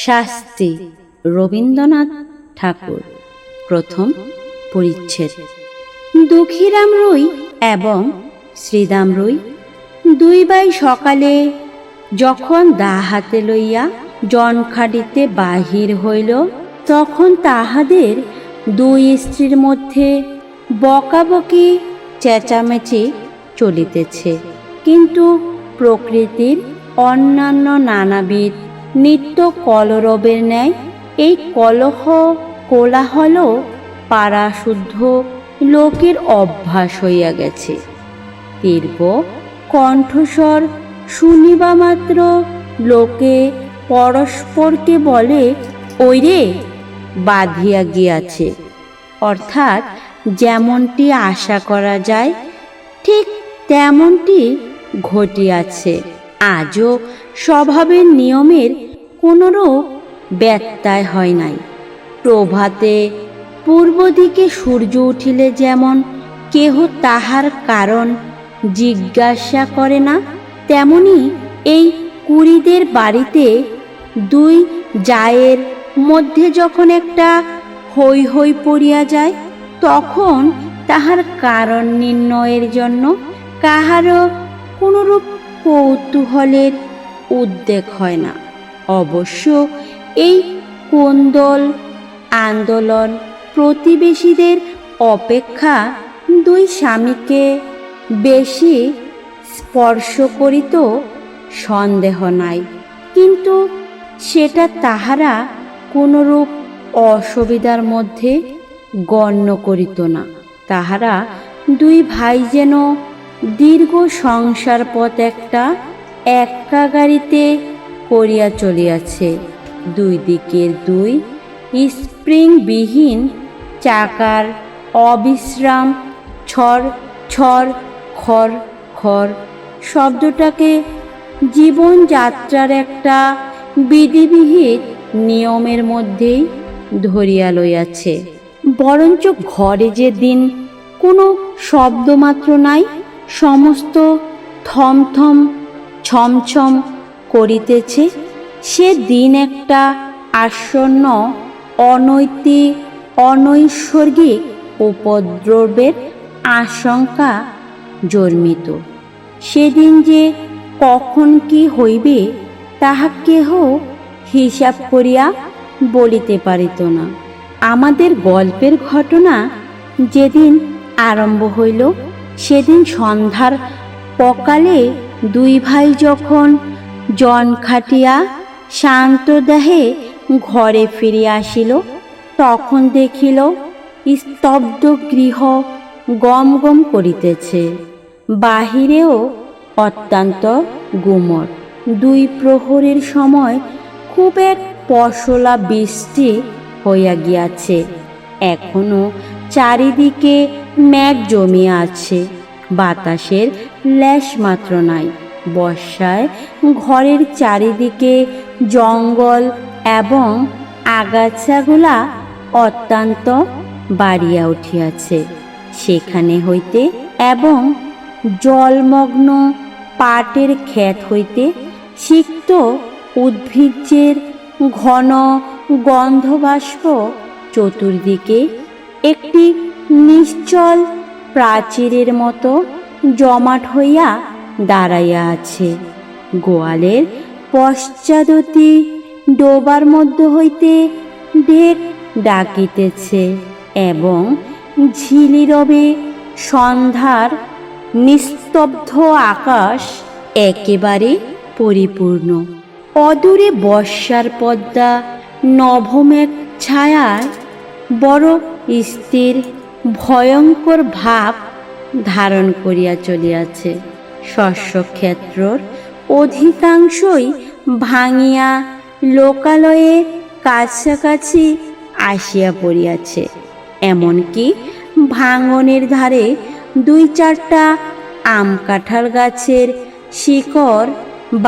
শাস্তি রবীন্দ্রনাথ ঠাকুর। প্রথম পরিচ্ছেদ। দুঃখীরাম রুই এবং শ্রীদাম রুই দুই ভাই সকালে যখন দা হাতে লইয়া জনখাটিতে বাহির হইল, তখন তাহাদের দুই স্ত্রীর মধ্যে বকাবকি চেঁচামেচি চলিতেছে। কিন্তু প্রকৃতির অন্যান্য নানাবিধ নিত্য কলরবের ন্যায় এই কলহ কোলাহল পাড়া শুদ্ধ লোকের অভ্যাস হইয়া গেছে। তীব্র কণ্ঠস্বর শুনিবা মাত্র লোকে পরস্পরকে বলে, ওই রে বাঁধিয়া গিয়াছে। অর্থাৎ যেমনটি আশা করা যায় ঠিক তেমনটি ঘটিয়াছে। আজও স্বভাবের নিয়মের কোনরূপ ব্যত্যয় হয় নাই। প্রভাতে পূর্ব দিকে সূর্য উঠিলে যেমন কেহ তাহার কারণ জিজ্ঞাসা করে না, তেমনি এই কুড়িদের বাড়িতে দুই জায়ের মধ্যে যখন একটা হৈ হৈ পড়িয়া যায়, তখন তাহার কারণ নির্ণয়ের জন্য কাহারও কোনরূপ কৌতূহলের উদ্বেগ হয় না। অবশ্য এই কোন্দল আন্দোলন প্রতিবেশীদের অপেক্ষা দুই স্বামীকে বেশি স্পর্শ করিত সন্দেহ নাই, কিন্তু সেটা তাহারা কোনরূপ অসুবিধার মধ্যে গণ্য করিত না। তাহারা দুই ভাই যেন দীর্ঘ সংসার পথ একটা একা গাড়িতে করিয়া চলিয়াছে। দুই দিকের দুই স্প্রিংবিহীন চাকার অবিশ্রাম ছর ছর খর খর শব্দটাকে জীবনযাত্রার একটা বিধিবিহিত নিয়মের মধ্যেই ধরিয়া লইয়াছে। বরঞ্চ ঘরে যে দিন কোনো শব্দমাত্র নাই, সমস্ত থমথম ছমছম করিতেছে, সে দিন একটা আসন্ন অনৈতিক অনৈসর্গিক উপদ্রবের আশঙ্কা জন্মিত। সেদিন যে কখন কি হইবে তাহা কেহ হিসাব করিয়া বলিতে পারিত না। আমাদের গল্পের ঘটনা যেদিন আরম্ভ হইল, সেদিন সন্ধ্যার পকালে দুই ভাই যখন জন খাটিয়া শান্ত দেহে ঘরে ফিরিয়া আসিল, তখন দেখিল স্তব্ধ গৃহ গম গম করিতেছে। বাহিরেও অত্যন্ত গুমট। দুই প্রহরের সময় খুব এক পশলা বৃষ্টি হইয়া গিয়াছে। এখনো চারিদিকে মেঘ জমিয়া আছে, বাতাসের লেশ মাত্র নাই। বর্ষায় ঘরের চারিদিকে জঙ্গল এবং আগাছাগুলা অত্যন্ত বাড়িয়া উঠিয়াছে। সেখানে হইতে এবং জলমগ্ন পাটের ক্ষেত হইতে সিক্ত উদ্ভিজ্জের ঘন গন্ধবাষ্প চতুর্দিকে একটি নিশ্চল প্রাচীরের মতো জমাট হইয়া দাঁড়াইয়া আছে। গোয়ালের পশ্চাদতি ডোবার মধ্য হইতে ঢেক ডাকিতেছে এবং ঝিলিরবে সন্ধ্যার নিস্তব্ধ আকাশ একেবারে পরিপূর্ণ। অদূরে বর্ষার পদ্মা নভমেঘ ছায়ায় বড় স্থির ভয়ঙ্কর ভাব ধারণ করিয়া চলিয়াছে। শস্যক্ষেত্রর অধিকাংশই ভাঙিয়া লোকালয়ে কাছাকাছি আসিয়া পড়িয়াছে। এমনকি ভাঙনের ধারে দুই চারটা আম কাঁঠাল গাছের শিকড়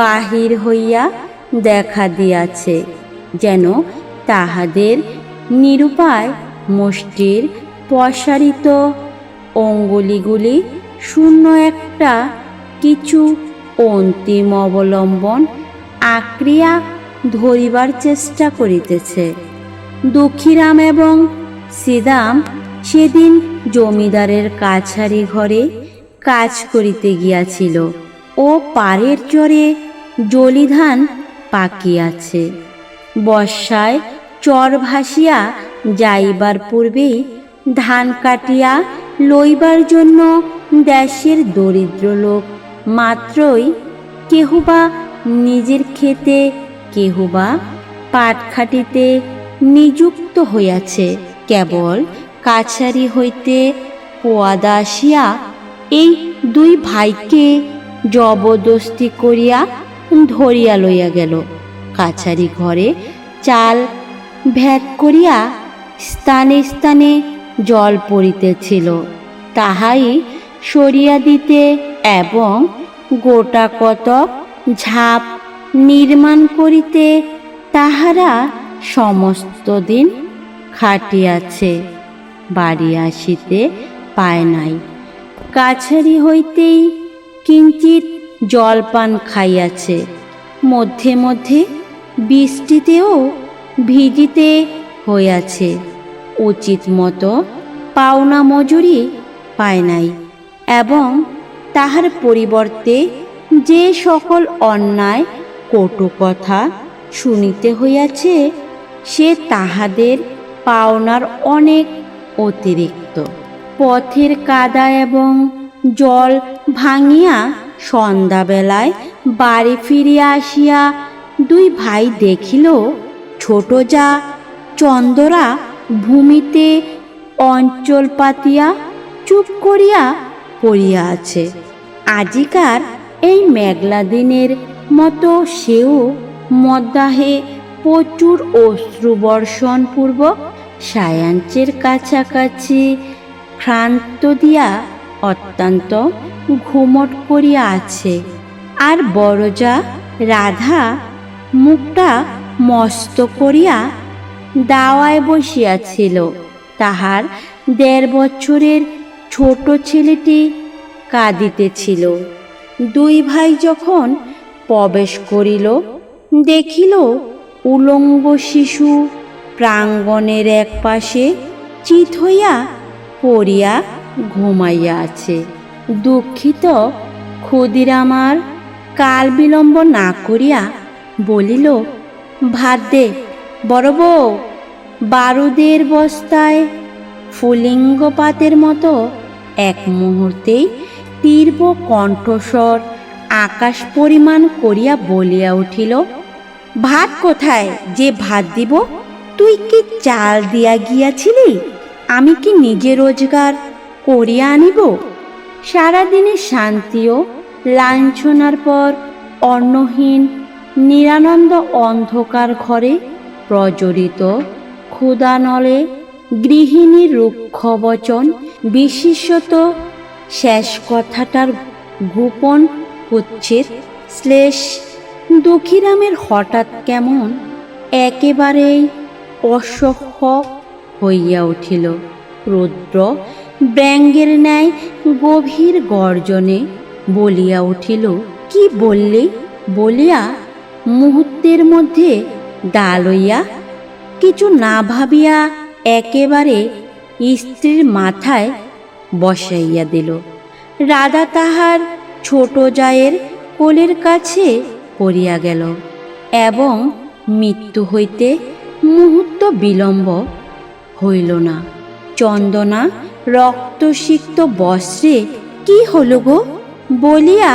বাহির হইয়া দেখা দিয়াছে, যেন তাহাদের নিরুপায় মুষ্টির প্রসারিত অঙ্গুলিগুলি শূন্য একটা কিছু অন্তিম অবলম্বন আক্রিয়া ধরিবার চেষ্টা করিতেছে। দুঃখীরাম এবং শ্রীদাম সেদিন জমিদারের কাছারি ঘরে কাজ করিতে গিয়াছিল ও পাড়ের চরে জলিধান পাকিয়াছে। বর্ষায় চর ভাসিয়া যাইবার পূর্বেই ধান কাটিয়া লইবার জন্য দেশের দরিদ্র লোক মাত্রই কেহুবা নিজের ক্ষেতে কেহুবা পাট খাটিতে নিযুক্ত হইয়াছে। কেবল কাছারি হইতে পোয়াদা আসিয়া এই দুই ভাইকে জবরদস্তি করিয়া ধরিয়া লইয়া গেল। কাছারি ঘরে চাল ভ্যাক করিয়া স্থানে স্থানে জল পড়িতেছিল, তাহাই সরিয়া দিতে এবং গোটা কতক ঝাঁপ নির্মাণ করিতে তাহারা সমস্ত দিন খাটিয়াছে, বাড়ি আসিতে পায় নাই। কাছারি হইতেই কিঞ্চিত জলপান খাইয়াছে, মধ্যে মধ্যে বৃষ্টিতেও ভিজিতে হইয়াছে, উচিত মতো পাওনা মজুরি পায় নাই এবং তাহার পরিবর্তে যে সকল অন্যায় কটু কথা শুনিতে হইয়াছে সে তাহাদের পাওনার অনেক অতিরিক্ত। পথের কাদা এবং জল ভাঙিয়া সন্ধ্যাবেলায় বাড়ি ফিরিয়া আসিয়া দুই ভাই দেখিল ছোট যা চন্দরা ভূমিতে অঞ্চল পাতিয়া চুপ করিয়া পড়িয়া আছে। আজিকার এই মেঘলা দিনের মতো সেও মদ্দাহে প্রচুর অশ্রুবর্ষণ পূর্বক সায়াঞ্চের কাছাকাছি ক্ষান্ত দিয়া অত্যন্ত ঘুমট করিয়া আছে। আর বড়জা রাধা মুখটা মস্ত করিয়া দাওয়ায় বসিয়াছিল। তাহার ১.৫ বছরের ছোট ছেলেটি কাঁদিতেছিল। দুই ভাই যখন প্রবেশ করিল দেখিল উলঙ্গ শিশু প্রাঙ্গণের এক পাশে চিত হইয়া পড়িয়া ঘুমাইয়া আছে। দুঃখিত ক্ষুদিরামার কাল বিলম্ব না করিয়া বলিল, ভাত দে বড় বউ। বারুদের বস্তায় ফুলিঙ্গপাতের মতো এক মুহূর্তেই তীব্র কণ্ঠস্বর আকাশ পরিমাণ করিয়া বলিয়া উঠিল, ভাত কোথায় যে ভাত দিব? তুই কি চাল দিয়া গিয়াছিলি? আমি কি নিজে রোজগার করিয়া আনিব? সারাদিনের শান্তি ও লাঞ্ছনার পর অন্নহীন নিরানন্দ অন্ধকার ঘরে প্রজ্বলিত ক্ষুধানলে গৃহিণীর রুক্ষ বচন, বিশেষত শেষ কথাটার গোপন উচ্ছেদ শ্লেষ দুঃখীরামের হঠাৎ কেমন একেবারেই অসহ্য হইয়া উঠিল। রুদ্র ব্যঙ্গের ন্যায় গভীর গর্জনে বলিয়া উঠিল, কি বললি? বলিয়া মুহূর্তের মধ্যে দা লইয়া কিছু না ভাবিয়া একেবারে স্ত্রীর মাথায় বসাইয়া দিল। রাধা তাহার ছোট জায়ের কোলের কাছে পড়িয়া গেল এবং মৃত্যু হইতে মুহূর্ত বিলম্ব হইল না। চন্দনা রক্তসিক্ত বস্ত্রে কি হল গো বলিয়া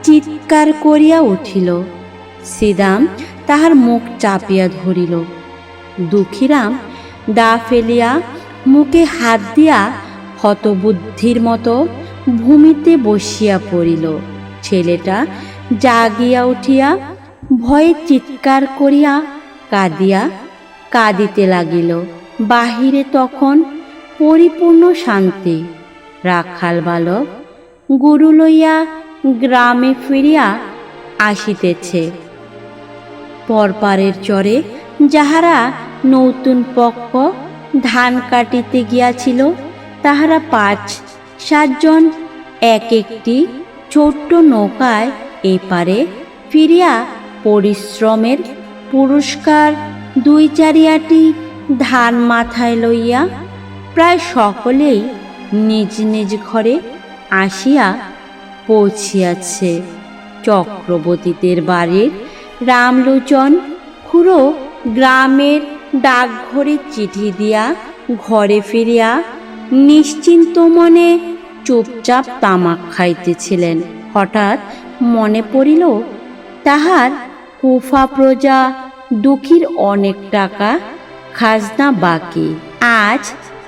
চিৎকার করিয়া উঠিল। শ্রীদাম তাহার মুখ চাপিয়া ধরিল। দুঃখীরাম দা ফেলিয়া মুখে হাত দিয়া হতবুদ্ধির মতো ভূমিতে বসিয়া পড়িল। ছেলেটা জাগিয়া উঠিয়া ভয়ে চিৎকার করিয়া কাঁদিতে লাগিল। বাহিরে তখন পরিপূর্ণ শান্তি। রাখাল বালক গুরু লইয়া গ্রামে ফিরিয়া আসিতেছে। পরপারের চরে যাহারা নতুন পক্ষ ধান কাটিতে গিয়াছিল তাহারা ৫-৭ জন এক একটি ছোট্ট নৌকায় এপারে ফিরিয়া পরিশ্রমের পুরস্কার 2-4 ধান মাথায় লইয়া প্রায় সকলেই নিজ নিজ ঘরে আসিয়া পৌঁছিয়াছে। চক্রবর্তীদের বাড়ির রামলোচন খুড়ো গ্রামের ডাকঘরে চিঠি দিয়া ঘরে ফিরিয়া নিশ্চিন্ত মনে চুপচাপ তামাক খাইতেছিলেন। হঠাৎ মনে পড়িল তাহার কুফা প্রজা দুঃখীর অনেক টাকা খাজনা বাকি, আজ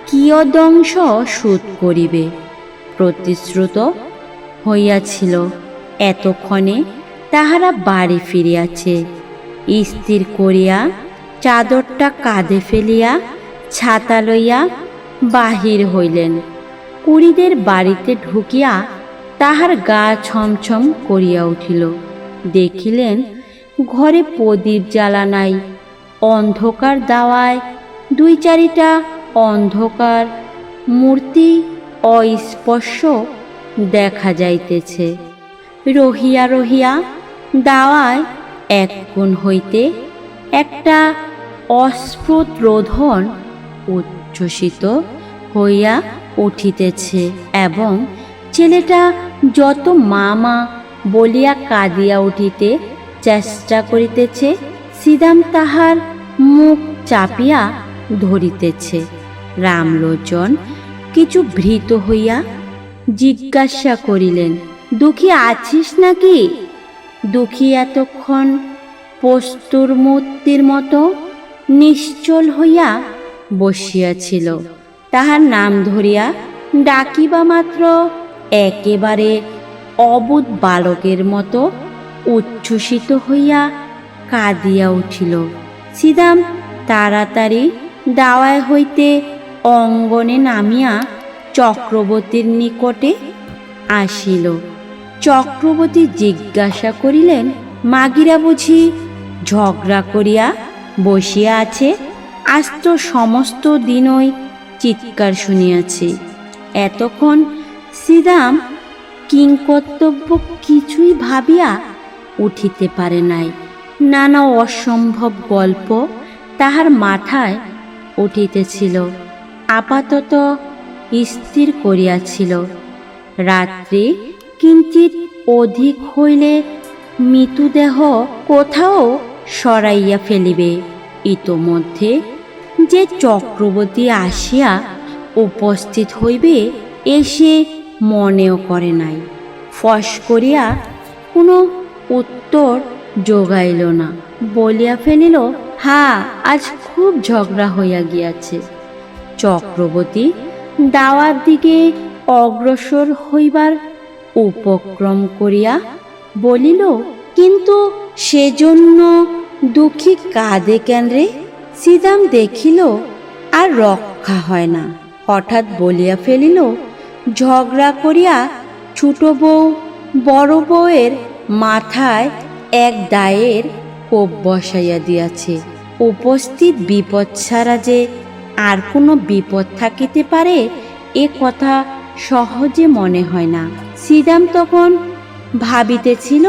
কিয়দংশ শোধ করিবে প্রতিশ্রুত হইয়াছিল। এতক্ষণে তাহারা বাড়ি ফিরিয়াছে। স্থির করিয়া চাদরটা কাঁধে ফেলিয়া ছাতা লইয়া বাহির হইলেন। কুড়িদের বাড়িতে ঢুকিয়া তাহার গা ছমছম করিয়া উঠিল। দেখিলেন ঘরে প্রদীপ জ্বালা নাই, অন্ধকার দাওয়ায় 2-4টা অন্ধকার মূর্তি অস্পষ্ট দেখা যাইতেছে। রহিয়া রহিয়া দাওয়ায় এক কোণ হইতে একটা অস্ফুট রোদন উচ্ছ্বসিত হইয়া উঠিতেছে এবং ছেলেটা যত মা বলিয়া কাঁদিয়া উঠিতে চেষ্টা করিতেছে, সিদাম তাহার মুখ চাপিয়া ধরিতেছে। রামলোচন কিছু ভীত হইয়া জিজ্ঞাসা করিলেন, দুঃখী আছিস নাকি? দুঃখী এতক্ষণ পস্তুর মূর্তির মতো নিশ্চল হইয়া বসিয়াছিল। তাহার নাম ধরিয়া ডাকিবা মাত্র একেবারে অবুধ বালকের মতো উচ্ছ্বসিত হইয়া কাঁদিয়া উঠিল। সিদাম তাড়াতাড়ি দাওয়ায় হইতে অঙ্গনে নামিয়া চক্রবর্তীর নিকটে আসিল। চক্রবর্তী জিজ্ঞাসা করিলেন, মাগিরা বুঝি ঝগড়া করিয়া বসিয়া আছে? আজ তো সমস্ত দিনই চিৎকার শুনিয়াছি। এতক্ষণ সিদাম কিংকর্তব্য কিছুই ভাবিয়া উঠিতে পারে নাই। নানা অসম্ভব গল্প তাহার মাথায় উঠিতেছিল। আপাতত স্থির করিয়াছিল রাত্রি কিঞ্চিৎ অধিক হইলে মৃতদেহ কোথাও সরাইয়া ফেলিবে। ইতোমধ্যে যে চক্রবর্তী আসিয়া উপস্থিত হইবে এসে মনেও করে নাই। ফস করিয়া কোনো উত্তর যোগাইল না, বলিয়া ফেলিল, আজ খুব ঝগড়া হইয়া গিয়াছে। চক্রবর্তী দাওয়ার দিকে অগ্রসর হইবার উপক্রম করিয়া বলিল, কিন্তু সেজন্য দুঃখী কাঁদে কেন রে? সিদাম দেখিল আর রক্ষা হয় না, হঠাৎ বলিয়া ফেলিল, ঝগড়া করিয়া ছোট বউ বড় বউয়ের মাথায় এক দায়ের কোপ বসাইয়া দিয়াছে। উপস্থিত বিপদ ছাড়া যে আর কোনো বিপদ থাকিতে পারে এ কথা সহজে মনে হয় না। সিদাম তখন ভাবিতেছিল,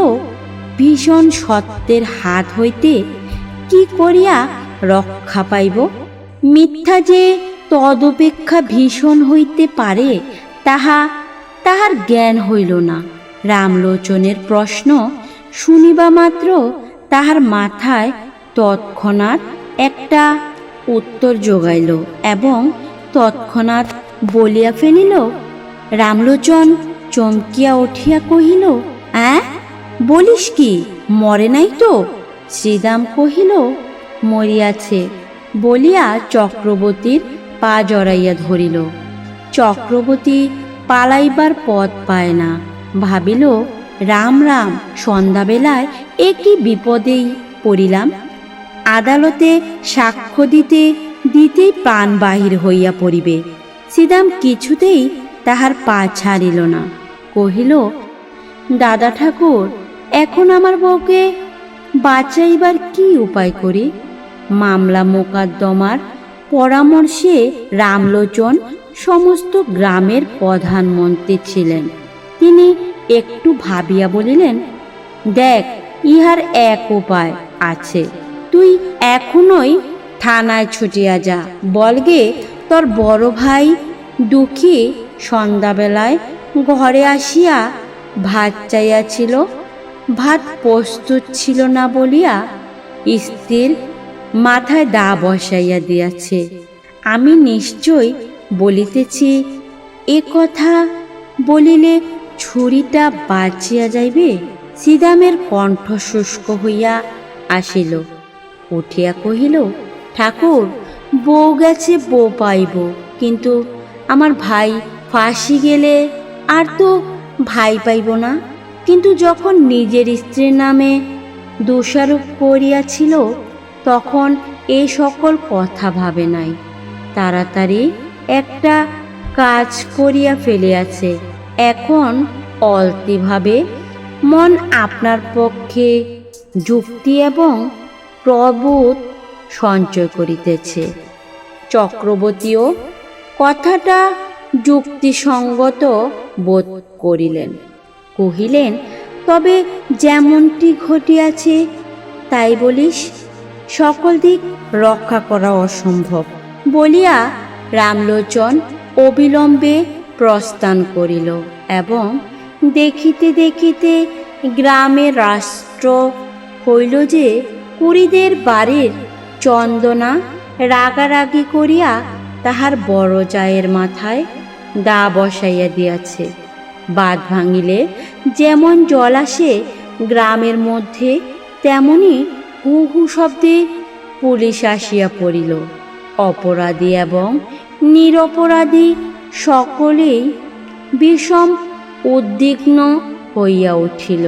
ভীষণ সত্যের হাত হইতে কি করিয়া রক্ষা পাইব। মিথ্যা যে তদপেক্ষা ভীষণ হইতে পারে তাহার জ্ঞান হইল না। রামলোচনের প্রশ্ন শুনিবা মাত্র তাহার মাথায় তৎক্ষণাৎ একটা উত্তর জোগাইল এবং তৎক্ষণাৎ বলিয়া ফেলিল। রামলোচন চমকিয়া উঠিয়া কহিল, বলিস কি, মরে নাই তো? শ্রীদাম কহিল, মরিয়াছে বলিয়া চক্রবর্তীর পা জড়াইয়া ধরিল। চক্রবর্তী পালাইবার পথ পায় না। ভাবিল, রাম রাম, সন্ধ্যাবেলায় এ কি বিপদেই পড়িলাম। আদালতে সাক্ষ্য দিতেই প্রাণ বাহির হইয়া পড়িবে। শ্রীদাম কিছুতেই তাহার পা ছাড়িল না। কহিল, দাদা ঠাকুর, এখন আমার বউকে বাঁচাইবার কি উপায় করি? মামলা মোকদ্দমার পরামর্শে রামলোচন সমস্ত গ্রামের প্রধানমন্ত্রী ছিলেন। তিনি একটু ভাবিয়া বলিলেন, দেখ, ইহার এক উপায় আছে। তুই এখনই থানায় ছুটিয়া যা, বলগে তোর বড় ভাই দুঃখী সন্ধ্যাবেলায় ঘরে আসিয়া ভাত চাইয়াছিল, ভাত প্রস্তুত ছিল না বলিয়া স্ত্রীর মাথায় দা বসাইয়া দিয়াছে। আমি নিশ্চয় বলিতেছি, এ কথা বলিলে ছুরিটা বাঁচিয়া যাইবে। শ্রীদামের কণ্ঠ শুষ্ক হইয়া আসিল, উঠিয়া কহিল, ঠাকুর, বউ গেছে বউ পাইব, কিন্তু আমার ভাই ফাঁসি গেলে আর তো ভাই পাইব না। কিন্তু যখন নিজের স্ত্রীর নামে দোষারোপ করিয়াছিল তখন এই সকল কথা ভাবে নাই। তাড়াতাড়ি একটা কাজ করিয়া ফেলিয়াছে, এখন অলতিভাবে মন আপনার পক্ষে যুক্তি এবং প্রবোধ সঞ্চয় করিতেছে। চক্রবর্তীও কথাটা যুক্তিসঙ্গত বোধ করিলেন, কহিলেন, তবে যেমনটি ঘটিয়াছে তাই বলিস, সকল দিক রক্ষা করা অসম্ভব বলিয়া রামলোচন অবিলম্বে প্রস্থান করিল এবং দেখিতে দেখিতে গ্রামের রাষ্ট্র হইল যে কুড়িদের বাড়ির চন্দনা রাগারাগি করিয়া তাহার বড় জায়ের মাথায় দা বসাইয়া দিয়াছে। বাঁধ ভাঙিলে যেমন জল আসে গ্রামের মধ্যে, তেমনি হু হু শব্দে পুলিশ আসিয়া পড়িল। অপরাধী এবং নিরপরাধী সকলেই বিষম উদ্বিগ্ন হইয়া উঠিল।